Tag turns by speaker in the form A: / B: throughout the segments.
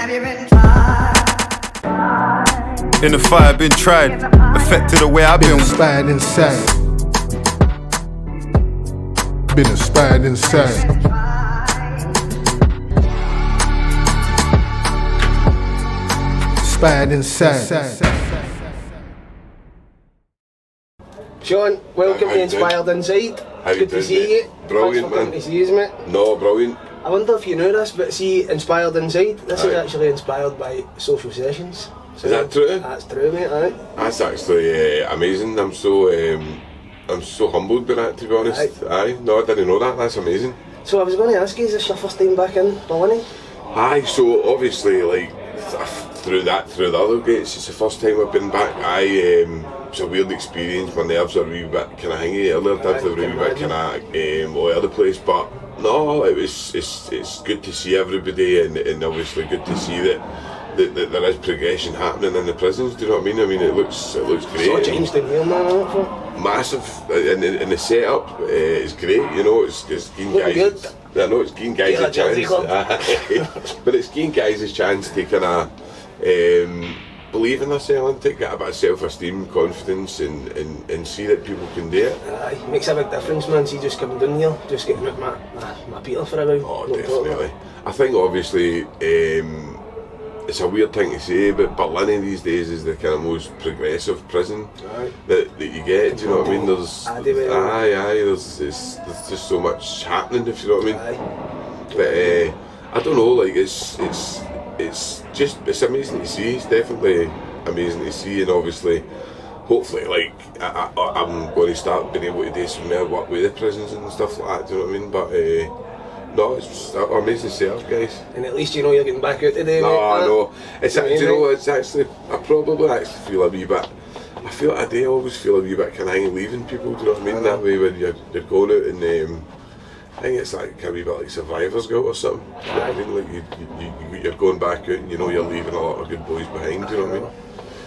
A: In the fire, been tried, affected the way I've been
B: inspired inside. Been inspired inside. Inspired inside.
C: Sean, welcome to Inspired Inside.
D: How
C: Good to see you.
D: Brilliant,
C: Thanks for coming to see us, mate.
D: No, brilliant.
C: I wonder if you knew this, but see, Inspired Inside, this is
D: Aye.
C: actually inspired by social sessions. So
D: Is that true?
C: That's true, mate, aye.
D: That's actually amazing. I'm so humbled by that, to be honest. Aye. No, I didn't know that. That's amazing.
C: So I was going to ask you, is this your first time back in Barlinnie?
D: Aye. So obviously, like through the other gates, it's the first time I've been back. It's a weird experience. My nerves are a wee bit kind of hangy earlier. They were a wee bit kind of all over the place, but no, it's good to see everybody, and obviously good to see that there is progression happening in the prisons. Do you know what I mean? I mean, it looks great.
C: Sort of changed in here, man, isn't it?
D: Massive, and the setup is great. You know, it's giving
C: Looking
D: guys.
C: good.
D: I know it's giving guys
C: Yeah,
D: a chance,
C: Jersey club.
D: but it's giving guys a chance to kind of believe in themselves, to get a bit of self-esteem, confidence, and see that people can do it.
C: Aye, makes a big difference, man. See, just coming down here, just getting out my Peter for a while.
D: Oh,
C: No
D: definitely.
C: problem.
D: I think obviously it's a weird thing to say, but Barlinnie these days is the kind of most progressive prison that you get. Do you know what I mean? There's there's just so much happening, if you know what I mean.
C: Aye.
D: But I don't know, like it's amazing to see. It's definitely amazing to see, and obviously, hopefully, like I'm going to start being able to do some more work with the prisons and stuff like that. Do you know what I mean? But no, it's amazing setup, guys.
C: And at least you know you're getting back out today,
D: No,
C: mate.
D: I know. It's
C: You know what I
D: you know
C: mean?
D: what, it's actually I probably actually feel a wee bit. I feel like I always feel a wee bit kind of hanging leaving people. Do you know what I mean? That way when you're going out and I think it's like a wee bit like Survivor's Guilt or something. Do you know what I mean? Like you're going back out and you know you're leaving a lot of good boys behind. Do you know what I mean?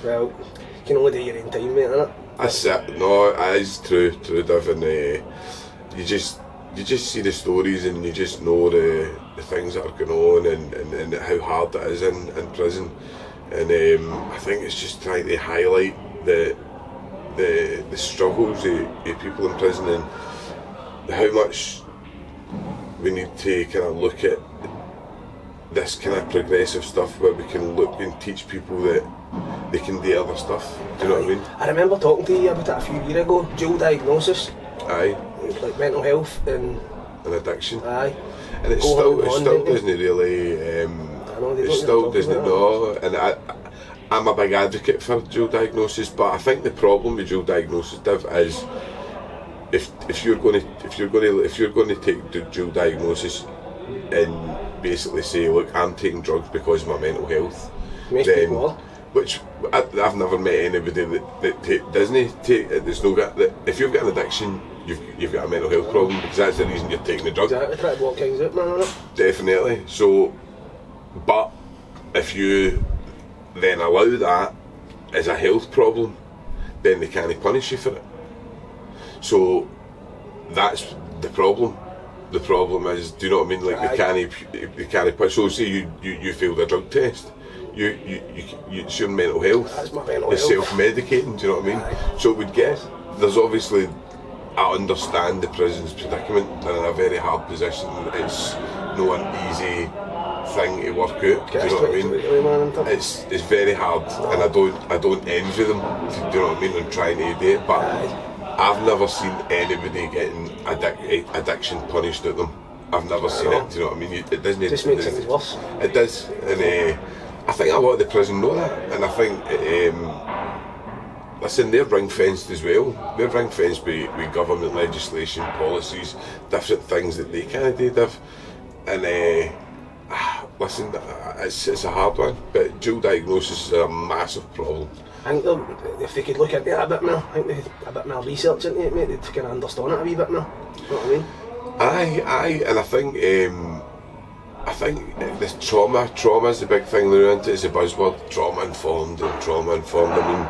C: Well, you can only do your own time, mate, innit?
D: That's it. No, it is true, Div, and you just see the stories and you just know the things that are going on and how hard it is in prison, and I think it's just trying to highlight the struggles of people in prison and how much we need to kind of look at this kind of progressive stuff where we can look and teach people that they can do other stuff. Do you know what I mean?
C: I remember talking to you about it a few years ago, dual diagnosis.
D: Aye.
C: Like mental health and
D: addiction.
C: Aye.
D: And it still doesn't really.
C: I know, they
D: it
C: don't
D: still
C: talk
D: doesn't
C: about
D: know. And I'm a big advocate for dual diagnosis, but I think the problem with dual diagnosis, Div, is if you're going to take dual diagnosis and basically say, look, I'm taking drugs because of my mental health, then which I've never met anybody that doesn't take. There's no that if you've got an addiction, you've got a mental health problem because that's the reason you're taking the drug.
C: Exactly, try to block things out, man, innit?
D: Definitely. So, but if you then allow that as a health problem, then they can't punish you for it. So that's the problem. The problem is, do you know what I mean? Like they can't punish. So say you failed a drug test. It's your mental health.
C: That's my mental
D: it's
C: health.
D: self-medicating, do you know what I mean?
C: Aye.
D: So we'd guess there's obviously, I understand the prison's predicament. They're in a very hard position. It's no an easy thing to work out. Do you know what I mean? It's very hard, and I don't envy them. Do you know what I mean? And trying to do it, but I've never seen anybody getting addiction punished at them. I've never seen it. Do you know what I mean? It doesn't.
C: It just makes things worse.
D: It does, and I think a lot of the prison know that, and I think. Listen, they're ring-fenced as well. They're ring-fenced with government legislation, policies, different things that they can't do, Div. And listen, it's a hard one, but dual diagnosis is a massive problem.
C: I think if they could look into it a bit more, I think a bit more research into it, mate, they'd kind of understand it a wee bit more. You know what I mean?
D: Aye, and I think this trauma is the big thing they're into. It's a buzzword, trauma-informed. I mean,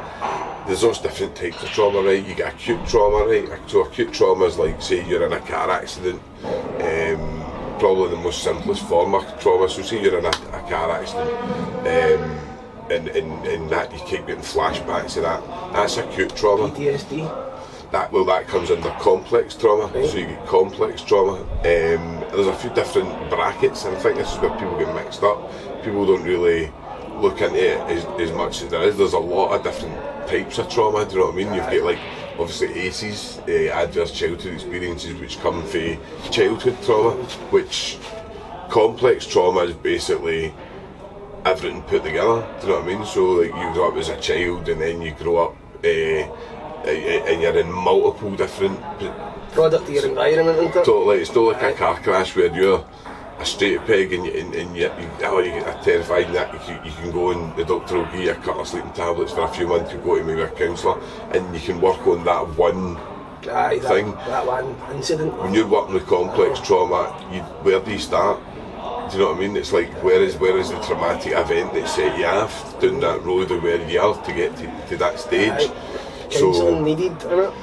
D: there's those different types of trauma, right? You get acute trauma, right? So acute trauma is like, say you're in a car accident, probably the most simplest form of trauma. So say you're in a car accident, and that you keep getting flashbacks of that. That's acute trauma.
C: PTSD.
D: That comes under complex trauma,
C: Right.
D: so you get complex trauma. There's a few different brackets, and I think this is where people get mixed up. People don't really look into it as much as there is. There's a lot of different types of trauma, do you know what I mean? You've got like, obviously ACEs, adverse childhood experiences, which come from childhood trauma, which complex trauma is basically everything put together, do you know what I mean? So like you grow up as a child and then you grow up and you're in multiple different
C: Product of your environment, isn't it?
D: totally. It's not like a car crash where you're a straight peg and you get terrified and that you can go and the doctor will give you a couple of sleeping tablets for a few months. You go to maybe a counsellor and you can work on that one thing.
C: That one incident.
D: When you're working with complex trauma, where do you start? Do you know what I mean? It's like where is the traumatic event that set you off down that road of where you are to get to that stage?
C: Counselling needed, innit?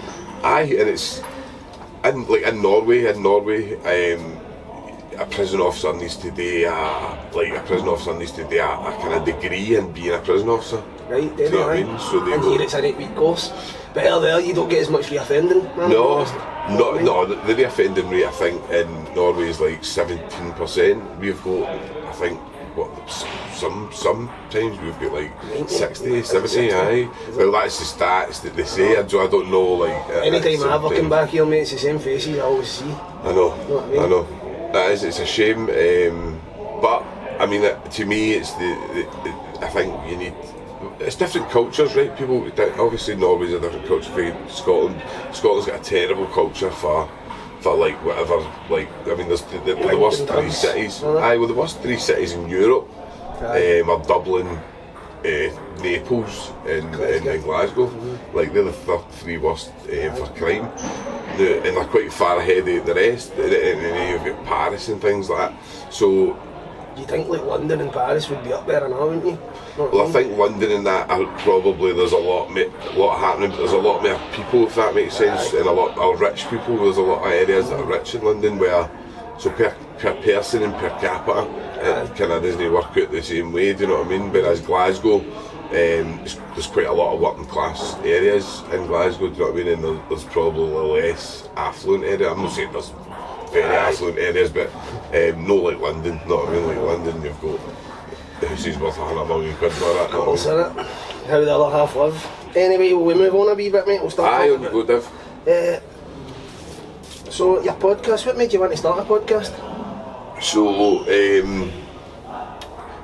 D: Aye, and it's in Norway. A prison officer needs to do a kind of degree in being a prison officer.
C: Right,
D: Do you know what I mean? So they
C: and
D: go,
C: here it's an 8-week course. Better there, you don't get as much reoffending.
D: no, the reoffending rate I think in Norway is like 17%. We've got, I think, sometimes we've got like 60, 70, aye. Well, that's the stats that they say. I don't know, like...
C: Anytime I ever come back here, mate, it's the same faces I always see.
D: I know,
C: You know what I mean?
D: I know. It's a shame, but I mean, to me, it's I think you need. It's different cultures, right? People, obviously, Norway's a different culture for Scotland. Scotland's got a terrible culture for like whatever. Like, I mean, there's the worst three cities. Aye, well, the worst 3 cities in Europe are Dublin, Naples, and Glasgow. Like, they're the 3 worst for crime. And they're quite far ahead of the rest, and then you've got Paris and things like that. So,
C: You think like London and Paris would be up there now, wouldn't you?
D: well, I think London and that are probably there's a lot happening, but there's a lot more people, if that makes sense, and a lot of rich people. There's a lot of areas that are rich in London where, so per person and per capita, it kind of doesn't work out the same way. Do you know what I mean? Whereas Glasgow. There's quite a lot of working class areas in Glasgow, do you know what I mean? And there's probably less affluent area. I'm not saying there's very affluent areas, but not like London, not really like London. You've got the houses worth £100 million and all that.
C: What's in it? How the other half live. Anyway, will we move on a wee bit, mate? We'll start
D: Aye,
C: talking
D: on you go, Div.
C: So, your podcast, what made you want to start a podcast?
D: So,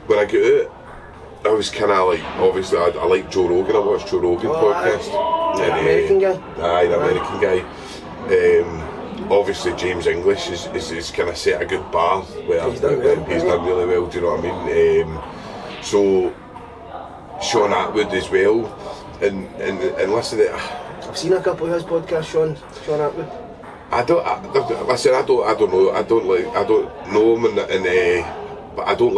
D: when I got out, I was kind of like, obviously, I like Joe Rogan. I watched Joe Rogan podcast.
C: The American guy?
D: Aye, the American guy. Obviously, James English is kind of set a good bar where
C: He's done well.
D: he's done really well. Do you know what I mean? So Sean Atwood as well, and listen,
C: I've seen a couple of his podcasts, Sean Atwood.
D: I don't know him, but I don't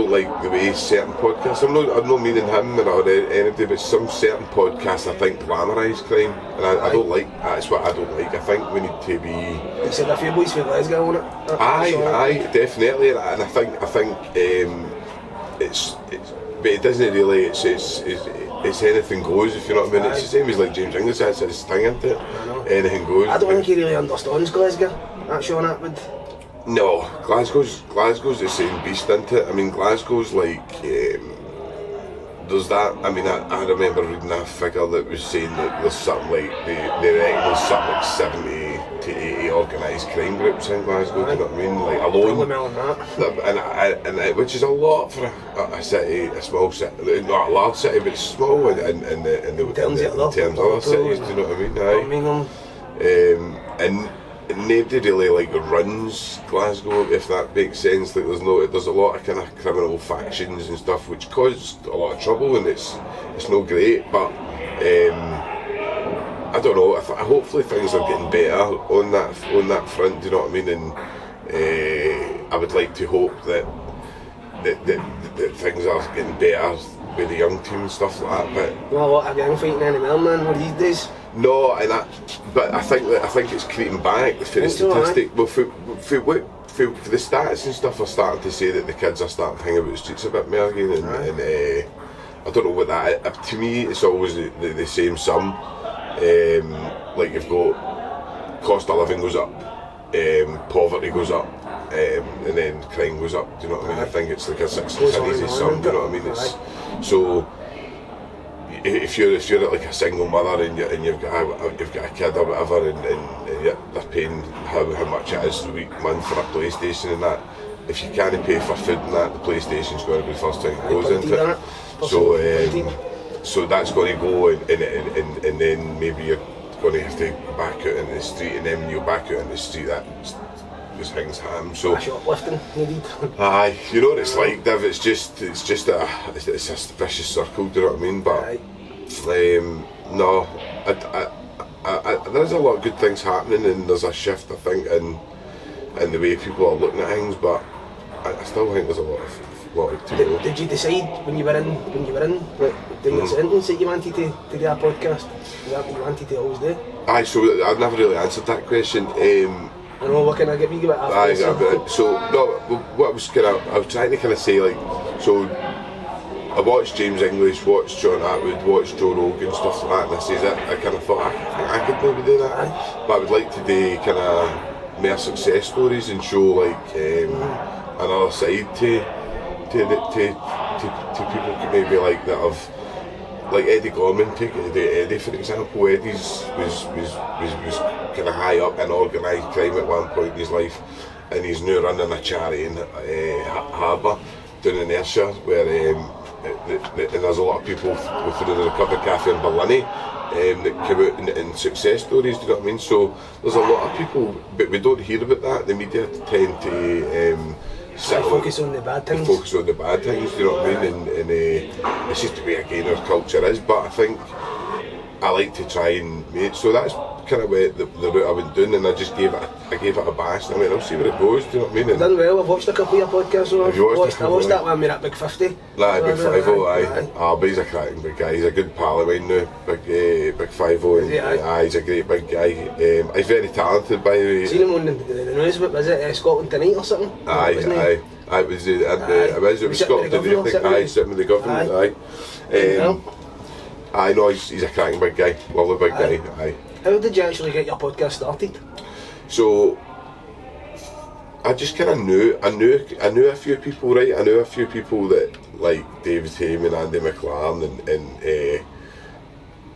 D: like the way certain podcasts. I'm not meaning him or anybody, but some certain podcasts I think glamorise crime, and I don't like. That's what I don't like. I think we need to be.
C: He said a few boys from Glasgow on it.
D: Aye, definitely, and I think it's but it doesn't really. It's anything goes, if you know what I mean. It's the same as like James English. That's his thing, isn't it?
C: I know.
D: Anything goes.
C: I don't think he really understands Glasgow, that Sean Atwood.
D: No, Glasgow's the same beast, isn't it? I mean, Glasgow's like, there's that, I mean, I remember reading a figure that was saying that there's something like, they reckon there's something like 70 to 80 organised crime groups in Glasgow, do you know what I mean? Like, alone. And which is a lot for a city, a small city, not a large city, but it's small in terms of other cities, do you know what I mean? And nobody really like runs Glasgow, if that makes sense. Like there's a lot of kind of criminal factions and stuff which cause a lot of trouble, and it's not great. But I don't know. Hopefully things are getting better on that front. Do you know what I mean? And I would like to hope that things are getting better with the young team and stuff like that. But
C: Well, what, have you been fighting anymore, man, these days?
D: no, but I think it's creeping back for the statistic. Well, for feel the stats and stuff are starting to say that the kids are starting to hang about the streets a bit more again, and I don't know what that is. To me, it's always the same sum. Like you've got cost of living goes up, poverty goes up, and then crime goes up. Do you know what I mean? I think it's like a six easy sum. Do you know what I mean? It's so. If you're like a single mother and you've got a kid or whatever, and they're paying how much it is a week, month for a PlayStation and that, if you can't pay for food and that, the PlayStation's going to be the first thing that goes into it. So that's going to go, and then maybe you're going to have to go back out into the street, and then when you're back out into the street, that just hangs ham. So
C: shoplifting, needed.
D: Aye, you know what it's like, Div. It's just a vicious circle. Do you know what I mean? But no, there's a lot of good things happening, and there's a shift, I think, in the way people are looking at things. But I still think there's a lot to go.
C: Did you decide when you were in like, doing your sentence that you wanted to do a podcast? Is that what you wanted to always do?
D: Aye, so I've never really answered that question.
C: I know, what can I give you about after?
D: So no, what I was trying to kind of say, like, so I watched James English, watched John Atwood, watched Joe Rogan, stuff like that, and I says that I kind of thought I could maybe do that, but I would like to do kind of more success stories and show like another side to people maybe like that have. Like Eddie Gorman, take Eddie for example. Eddie's was kind of high up in organised crime at one point in his life, and he's now running a charity in Harbour down in Ayrshire, where and there's a lot of people through the Recovery Cafe in Barlinnie that come out in success stories. Do you know what I mean? So there's a lot of people, but we don't hear about that. The media tend to.
C: Focus on the bad things.
D: Focus on the bad things, do you know what I mean? And it's just the way again our culture is. But I think I like to try and make, so that's kind of where the route I went down, and I just gave it a bash. I mean, I'll see where it goes. Do you know what I mean?
C: You've done well. I've watched a couple of your podcasts. So
D: have you watched
C: I watched that one with that Big 50.
D: Nah, Big 50, aye. But he's a cracking big guy. He's a good pal of mine now. Big 50, and aye, he's a great big guy. He's very talented, by the way.
C: Seen him on the news. What was it? Scotland Tonight or something?
D: Aye. It was Scotland Tonight. I think. Aye, sitting with the government. Aye. I know he's a cracking big guy. Lovely big guy. Aye.
C: How did you actually get your podcast started?
D: So I just kind of knew a few people, right? I knew a few people that like David Heyman, Andy McLaren, and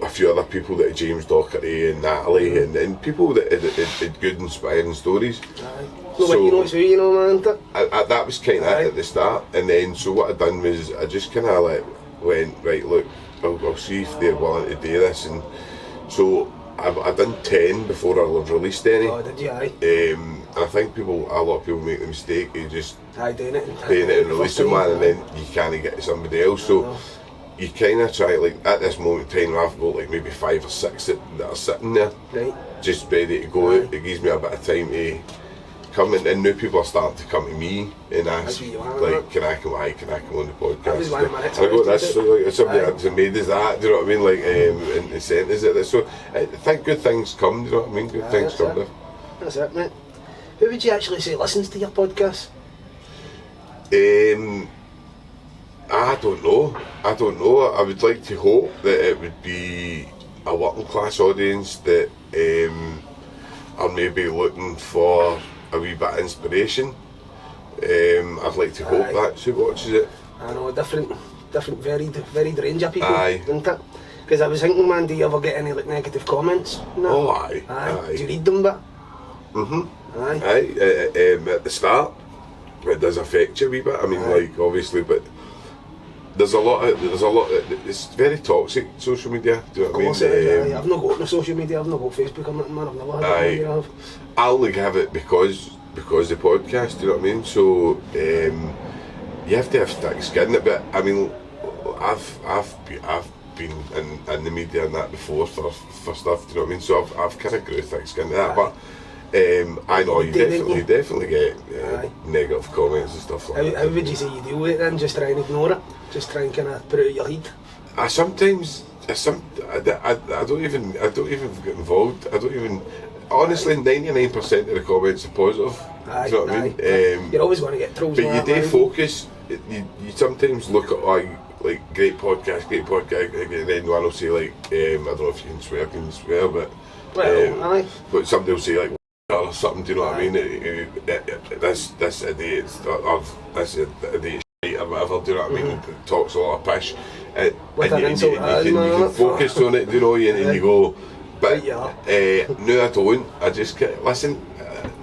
D: a few other people that James Docherty and Natalie, and people that had good inspiring stories.
C: Aye. Man.
D: That was kind of at the start, and then so what I done was I just kind of like went, right, look, I'll see if they're willing to do this, and so I done 10 before I released any.
C: Oh, did you? Aye.
D: And I think a lot of people make the mistake of just
C: doing it
D: and releasing one, and then you can't get to somebody else. So you kind of try, like at this moment in time, I've got like maybe 5 or 6 that are sitting there,
C: right,
D: just ready to go out. It gives me a bit of time to come in, and new people are starting to come to me and ask, like, can I come on the podcast? I go, that's so, like, somebody that's made as that, do you know what I mean? Like, and sent us it. So I think good things come, do you know what I mean? Good things come.
C: That's it, mate. Who would you actually say listens to your podcast?
D: I don't know. I would like to hope that it would be a working class audience that are maybe looking for a wee bit of inspiration. I'd like to hope that's who watches it.
C: I know, different varied range of people,
D: aye,
C: isn't it? Because I was thinking, man, do you ever get any like negative comments? No.
D: Oh, aye.
C: Do you read them, but?
D: Aye. At the start, it does affect you a wee bit. I mean, like, obviously, but there's a lot. It's very toxic, social media. Do you know what I mean?
C: Of course it is. I've not got no social media. I've not got Facebook or nothing, man. I've never had it.
D: I only have it because the podcast. Do you know what I mean? So you have to have thick skin a bit. I mean, I've been in the media and that before for stuff. Do you know what I mean? So I've kind of grew thick skin to that, but. I know you definitely get negative comments and stuff like that.
C: How would you say you deal with it then? Just try and ignore it? Just try and kind of put it out your head?
D: I don't even get involved. Honestly, 99% of the comments are positive. Do you know what I mean?
C: You're always going to get trolls.
D: But you do focus. You sometimes look at like great podcast, and then one will say like, I don't know if you can swear, but but somebody will say like or something. Do you know what I mean? This idiot or this idiot shit or whatever. Do you know what I mean? It talks a lot of pish, and you can focus on it. Do you know? And you go, but no, I don't. I just get listen.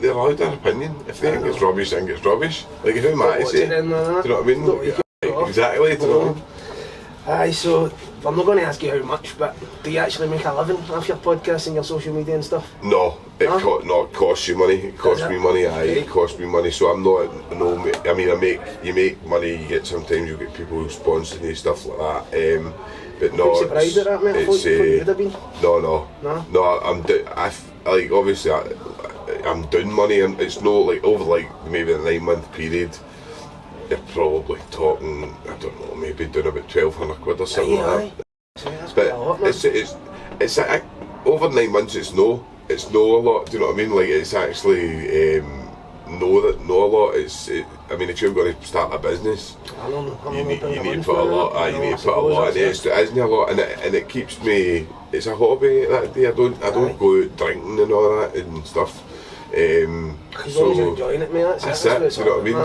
D: They're allowed their opinion. If they think it's rubbish, I think it's rubbish. Like, who am I to say? Do you know what I mean? Exactly. Do you know?
C: Aye, so I'm not going to ask you how much, but do you actually make a living off your podcast and your social media and stuff?
D: No, it costs you money. It costs me money. It costs me money. So I'm not. No, I mean, you make money. You get sometimes you get people who sponsor you, stuff like that. But no,
C: I'm surprised at that, mate. I thought you would have been.
D: No. Like obviously I'm doing money, and it's no like over like maybe a 9-month period. You're probably talking, I don't know, maybe doing about 1,200 quid or something like that. But it's over 9 months. It's no a lot. Do you know what I mean? Like it's actually no a lot. I mean, if you're going to start a business, you need to put a lot. You need to put a lot in it. It isn't a lot, and it keeps me. It's a hobby that day. I don't go out drinking and all that and stuff.
C: As long as you're enjoying it, mate. That's it.
D: Do you know what I mean?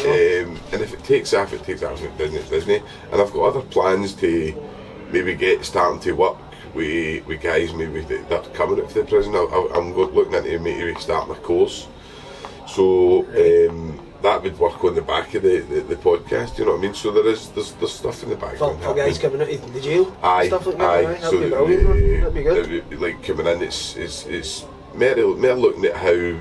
D: So, and if it takes off, it takes off. If it doesn't. And I've got other plans to maybe starting to work with guys maybe that are coming out of the prison. I'm looking into maybe starting a course. So that would work on the back of the podcast. You know what I mean? So there's stuff in the background.
C: For guys coming out of the jail.
D: Stuff like that.
C: That'd be brilliant. That'd be good.
D: Like coming in, it's more looking at how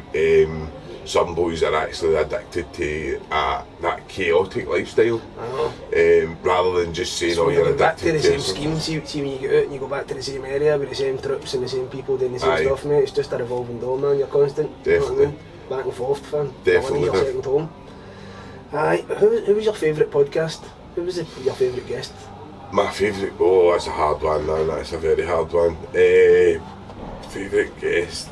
D: some boys are actually addicted to that chaotic lifestyle, rather than just saying,
C: so
D: you're
C: addicted back
D: to
C: the same scheme. See when you get out and you go back to the same area with the same trips and the same people doing the same stuff, mate. It's just a revolving door, man. You're constant.
D: Definitely.
C: You know what I mean? Back and forth, fam.
D: Definitely.
C: Your second home. Aye. Who was your favourite podcast? Who was your favourite guest?
D: My favourite? Oh, that's a hard one. No, that's a very hard one. Favourite guest?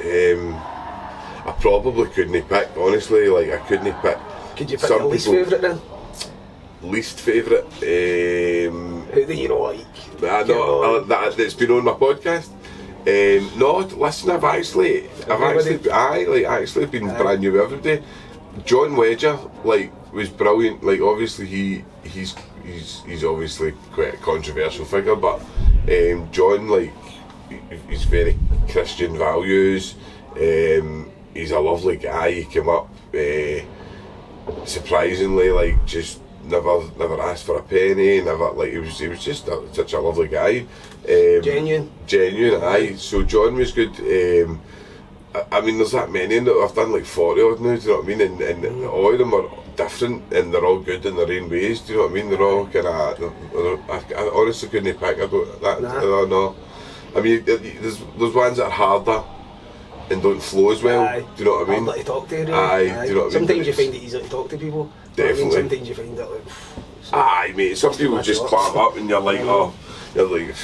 D: I probably couldn't pick, honestly. Like, I couldn't pick.
C: Could you pick your least favourite then?
D: Least favourite?
C: Who do you know like?
D: That's been on my podcast. No, listen, I've actually been brand new every day. John Wedger, like, was brilliant. Like, obviously he's obviously quite a controversial figure, but John, like, he's very Christian values. He's a lovely guy. He came up surprisingly, like, just never asked for a penny. Never, like, he was just such a lovely guy. Genuine. Aye. So John was good. I mean, there's that many, and I've done like 40 odd now. Do you know what I mean? And all of them are different, and they're all good in their own ways. Do you know what I mean? They're all kind of. I honestly couldn't pick. I don't know. I mean, there's ones that are harder and don't flow as well.
C: Aye.
D: Do you know what I mean?
C: Harder to talk to, really.
D: Aye. Do you know what I mean?
C: Sometimes you find it easier to talk to people.
D: Definitely.
C: I mean, sometimes you find it like.
D: Aye, mate. Some people just clam up, and you're like, you're like.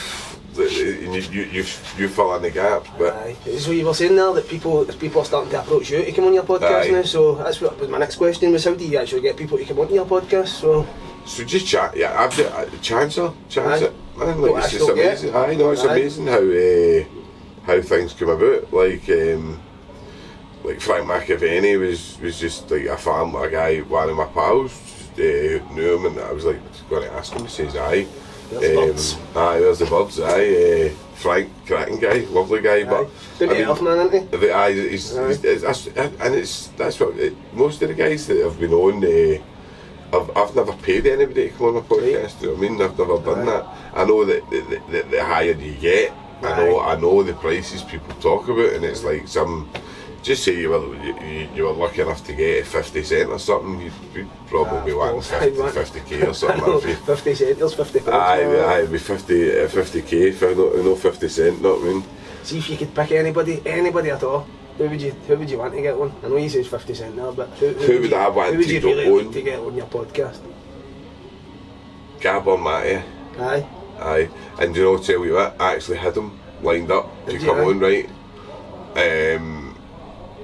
D: You fill in the gaps, but
C: so you were saying there that people are starting to approach you to come on your podcast now. So that's what was my next question was, how do you actually get people to come onto your podcast? So just chat, yeah. I've chance it, man. Like, it's just amazing. I know it's amazing how things come about. Like Frank McAvaney was just like a guy, one of my pals knew him, and I was like going to ask him. He says aye. There's the birds. Frank, cracking guy, lovely guy, but health man, isn't he?
D: That's what most of the guys that have been on. I've never paid anybody to come on my podcast. You know what I mean? I've never done that. I know that the higher you get, I know the prices people talk about, and it's like some. Just say you were lucky enough to get 50 cent or something, you'd probably want 50k or something.
C: 50 cent, there's 50
D: Aye, it'd be 50k for no 50 cent, not I mean.
C: See if you could pick anybody at all. Who would you want to get one? I know you say 50 cent now, but who would I want to really like to get on your podcast?
D: Gabor Mate. Aye. And you know, tell you what, I actually had him lined up to come on, right?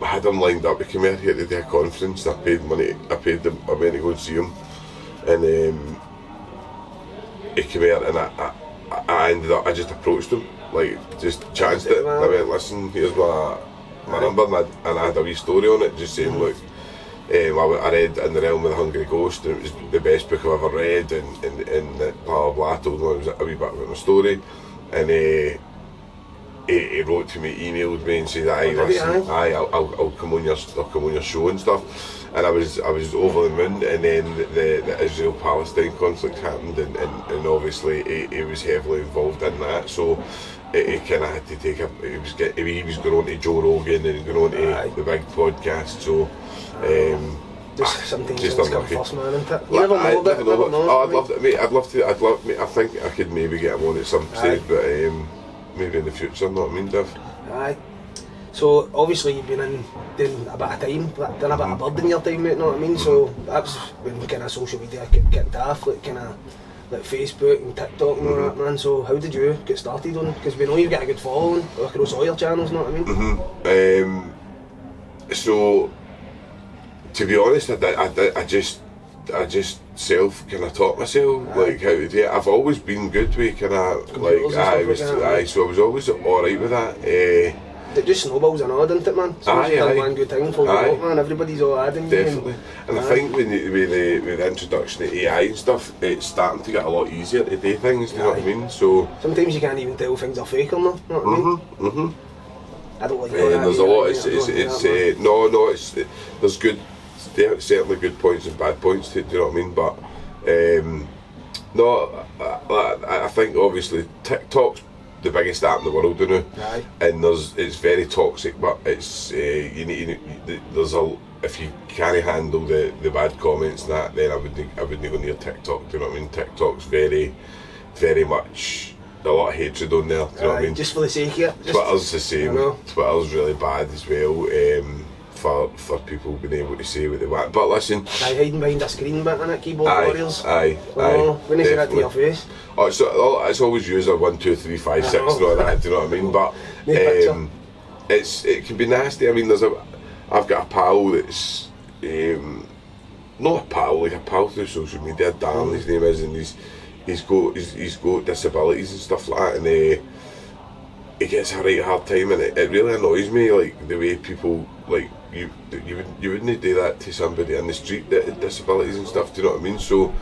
D: I had him lined up to come here to do a conference. I paid them money to go and see him, and he came here, and I ended up, I just approached him, like, just chanced it. I went, listen, here's my number, and I had a wee story on it, just saying, look, I read In the Realm of the Hungry Ghost, and it was the best book I've ever read, and blah blah blah. I told him it was a wee bit about my story, and he wrote to me, emailed me, and said, I'll come on your show and stuff. And I was over the moon, and then the Israel-Palestine conflict happened, and obviously he was heavily involved in that, so he kind of had to take he was going on to Joe Rogan and going on to the big podcast, so
C: sometimes
D: just
C: it's
D: unlucky.
C: first man, isn't it? You never know.
D: I'd love to, mate, I think I could maybe get him on at some stage, but maybe in the future, know what I mean, Div?
C: Aye. So obviously you've been in doing a bit of time, done a bit of bird in your time, mate, know what I mean? So that's when kind of social media kicked off, like kind of like Facebook and TikTok and all that, man. So how did you get started on? Because we know you've got a good following across all your channels, know what I mean?
D: So to be honest, I just self kind of taught myself like how to do it. I've always been good with kind of like so I was always alright with that.
C: It just snowballs and all, doesn't it, man? So one good thing for you, man. Everybody's all adding you.
D: Definitely. And I think with the introduction of AI and stuff, it's starting to get a lot easier to do things, do you know what I mean? So
C: sometimes you can't even tell things are fake or not, know what I mean? I don't like that.
D: There's a lot, there's good, certainly good points and bad points to it, do you know what I mean? But I think obviously TikTok's the biggest app in the world, you know, and it's very toxic, but it's if you can't handle the bad comments and that, then I wouldn't go near TikTok, do you know what I mean? TikTok's very, very much a lot of hatred on there, do you know what I mean?
C: Just for the sake of it.
D: Twitter's the same. Twitter's really bad as well. For people being able to say what they want. But listen,
C: hiding behind a screen bit in it, keyboard warriors. When you say that to your face.
D: It's always user 1, 2, 3, 5, 6 and all that, do you know what I mean? But it can be nasty. I mean, I've got a pal that's not a pal, like a pal through social media, Dan his name is, and he's got disabilities and stuff like that, and he gets a right hard time, and it really annoys me, like the way people, like, you wouldn't do that to somebody in the street that had disabilities and stuff, do you know what I mean? So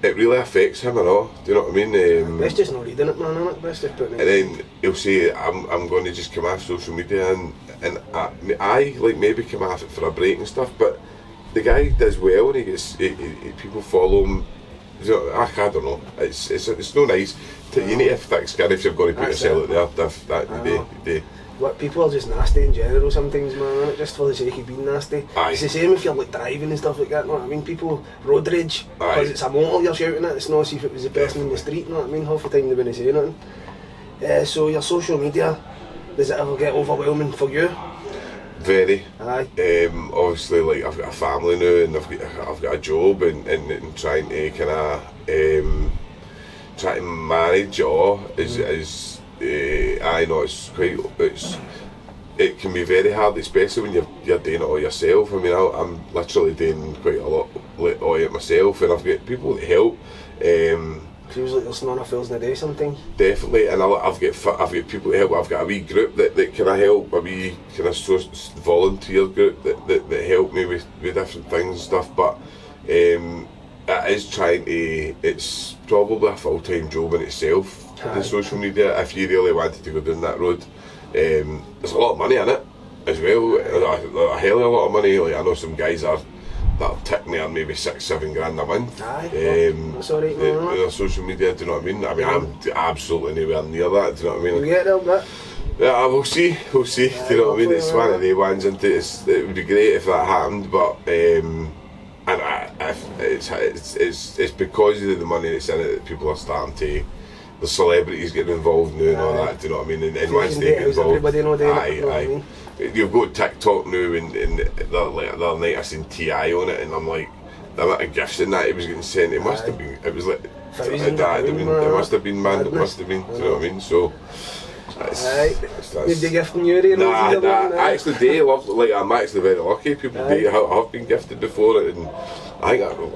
D: it really affects him and all, do you know what I mean?
C: Best just not reading it, man, isn't it? Best just putting it.
D: And then he'll say, I'm going to just come off social media, and I like maybe come off it for a break and stuff, but the guy does well, and he gets people follow him. I don't know. It's no nice. You need to have thick skin if you're going to put yourself out there.
C: What, people are just nasty in general sometimes, man, innit? Just for the sake of being nasty. It's the same if you're like driving and stuff like that, know what I mean? People road rage because it's a motor you're shouting at. It's not as if it was the person in the street, know what I mean? Half the time they wouldn't say nothing. So your social media, does it ever get overwhelming for you?
D: Very. Obviously, like, I've got a family now, and I've got a job, and trying to kind of try to manage it all is I know it can be very hard, especially when you're doing it all yourself. I mean, I'm literally doing quite a lot all it myself, and I've got people that help.
C: Feels like there's not enough hours in a day sometimes.
D: Definitely, and I've got people to help. I've got a wee group that can help, a wee kind of volunteer group that help me with different things and stuff. But it is it's probably a full-time job in itself, the social media, if you really wanted to go down that road. There's a lot of money in it as well, a hell of a lot of money. Like, I know some guys that are ticking there maybe $6-7 grand a month.
C: That's alright, man.
D: With social media, do you know what I mean? I'm absolutely nowhere near that, do you know what I mean?
C: We'll get there, but
D: yeah, we'll see, do you know what I mean? It's one of the ones, and it would be great if that happened, but it's because of the money that's in it that people are starting to, the celebrities getting involved now and all that, do you know what I mean? And once they get involved, you've got TikTok now, and the other night I seen T.I. on it, and I'm like, the amount of gifts and that he was getting sent, it must have been, it was like, it must have been, man, it must have been, do you know what I mean? So
C: Maybe gifting you any roses?
D: I actually do love, like, I'm actually very lucky. People do, I've been gifted before, and I think I don't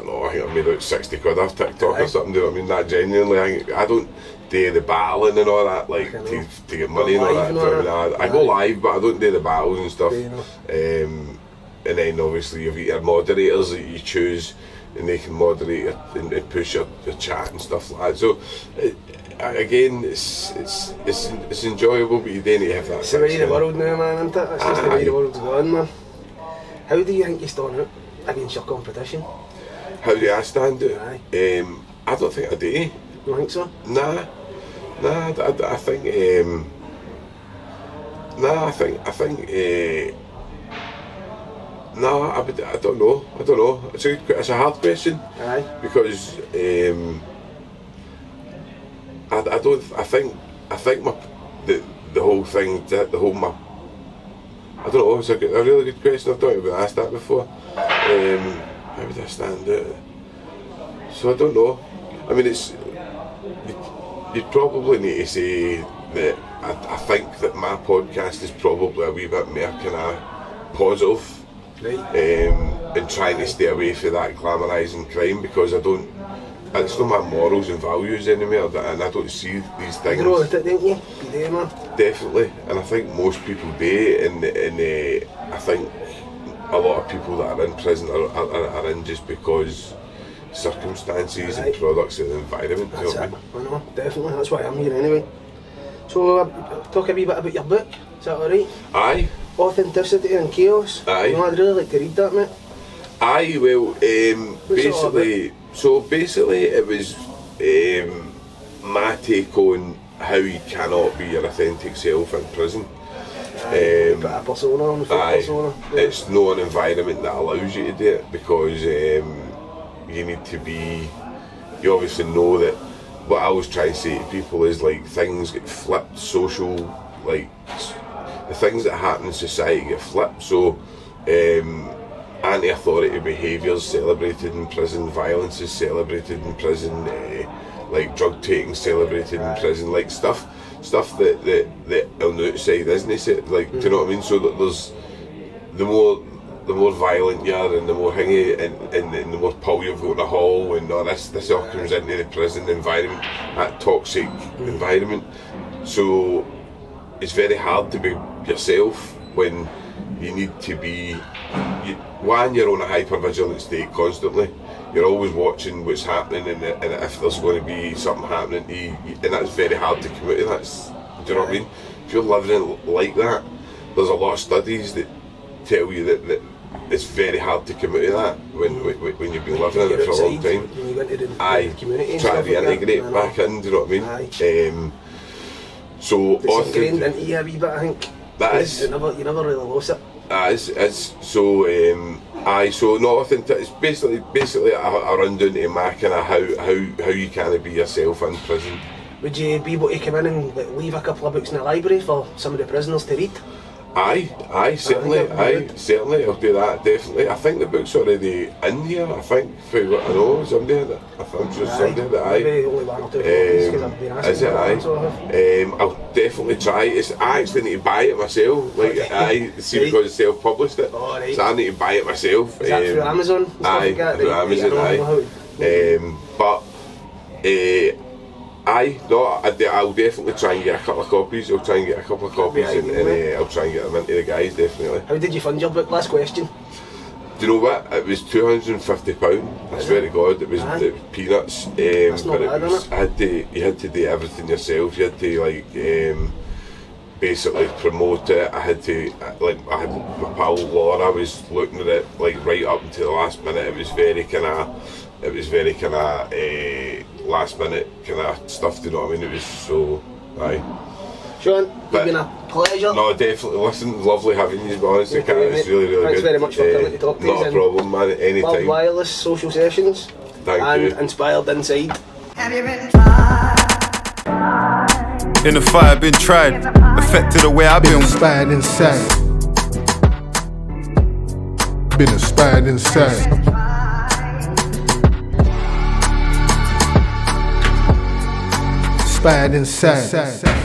D: know, I think I made out 60 quid off TikTok or something, do you know what I mean? That genuinely, I don't do the battling and all that, like, to get money and all that. I go live, but I don't do the battles and stuff. And then obviously you've got your moderators that you choose, and they can moderate and push your chat and stuff like that. So again, it's enjoyable, but you don't have that.
C: It's the way of the world now, man, isn't it? It's just the way the world's going, man. How do you think you stand out against your competition?
D: How do I stand out? I don't think I do.
C: You don't think so?
D: Nah, I think no, I don't know. It's a hard question. Because I think the whole thing, I don't know. It's a really good question. I've not been asked that before. How would I stand out? So I don't know. I mean, you'd probably need to say that I think that my podcast is probably a wee bit more kind of positive. And trying to stay away from that glamorising crime, because it's not my morals and values anymore, and I don't see these things.
C: You wrote it, didn't you? You do, man.
D: Definitely, and I think most people do, and I think a lot of people that are in prison are in just because circumstances and products of the environment.
C: That's it. I know, definitely. That's why I'm here anyway. So, talk a wee bit about your book. Is that alright?
D: Aye.
C: Authenticity and Chaos.
D: Aye.
C: You know, I'd really like to read that, mate.
D: Aye, well, basically it was my take on how you cannot be your authentic self in prison.
C: Bit of persona, persona. Yeah.
D: It's not an environment that allows you to do it, because you need to be, you obviously know that what I always try to say to people is, like, things get flipped, social, like, the things that happen in society get flipped. So anti-authority behaviours celebrated in prison, violence is celebrated in prison, like drug taking celebrated in prison, like stuff that on the outside isn't, like, do you know what I mean? So that there's the more violent you are, and the more hingy and the more pull you've got in the hall, and all this all comes into the prison environment, that toxic environment. So it's very hard to be yourself when you need to be, one, you're on a hyper-vigilant state constantly. You're always watching what's happening, and if there's going to be something happening to you, and that's very hard to commit to. Do you know what I mean? If you're living like that, there's a lot of studies that tell you that it's very hard to commit to that when you've been living in it for a long time. Try to reintegrate back in, do you know what I mean? So
C: it's ingrained into you a wee bit, I think.
D: That is.
C: You never really lost it.
D: It's so so no, I think it's basically a rundown to my kind of how you can be yourself in prison.
C: Would you be able to come in and leave a couple of books in the library for some of the prisoners to read?
D: Certainly, I'll do that, definitely. I think the book's already in here, I think, for what I know, somebody had it. I'm sure somebody had it,
C: Maybe only one or two copies, because I've been asking.
D: Is it, I'll definitely try it. I actually need to buy it myself, like, because it's self-published it. So I need to buy it myself.
C: Is that through Amazon?
D: Through Amazon, I'll definitely try and get a couple of copies. I'll try and get a couple of copies, and I'll try and get them into the guys, definitely.
C: How did you fund your book? Last question.
D: Do you know what? It was £250. I swear to God, it was peanuts.
C: That's not bad, isn't it?
D: You had to do everything yourself. You had to basically promote it. I had my pal Laura was looking at it right up until the last minute. It was very kind of last minute kind of stuff, do you know what I mean? It was so,
C: Sean, it's been a pleasure.
D: No, definitely. Listen, lovely having you, honestly. It's really, really
C: Thanks
D: good.
C: very much for coming to talk to us.
D: Not a problem, man, anytime.
C: Barbed Wireless social sessions.
D: Thank you.
C: Inspired Inside.
E: Have you been tried?
A: In the fire, been tried, affected the way I've been.
B: Inspired insane. Been inspired insane. Inspired insane.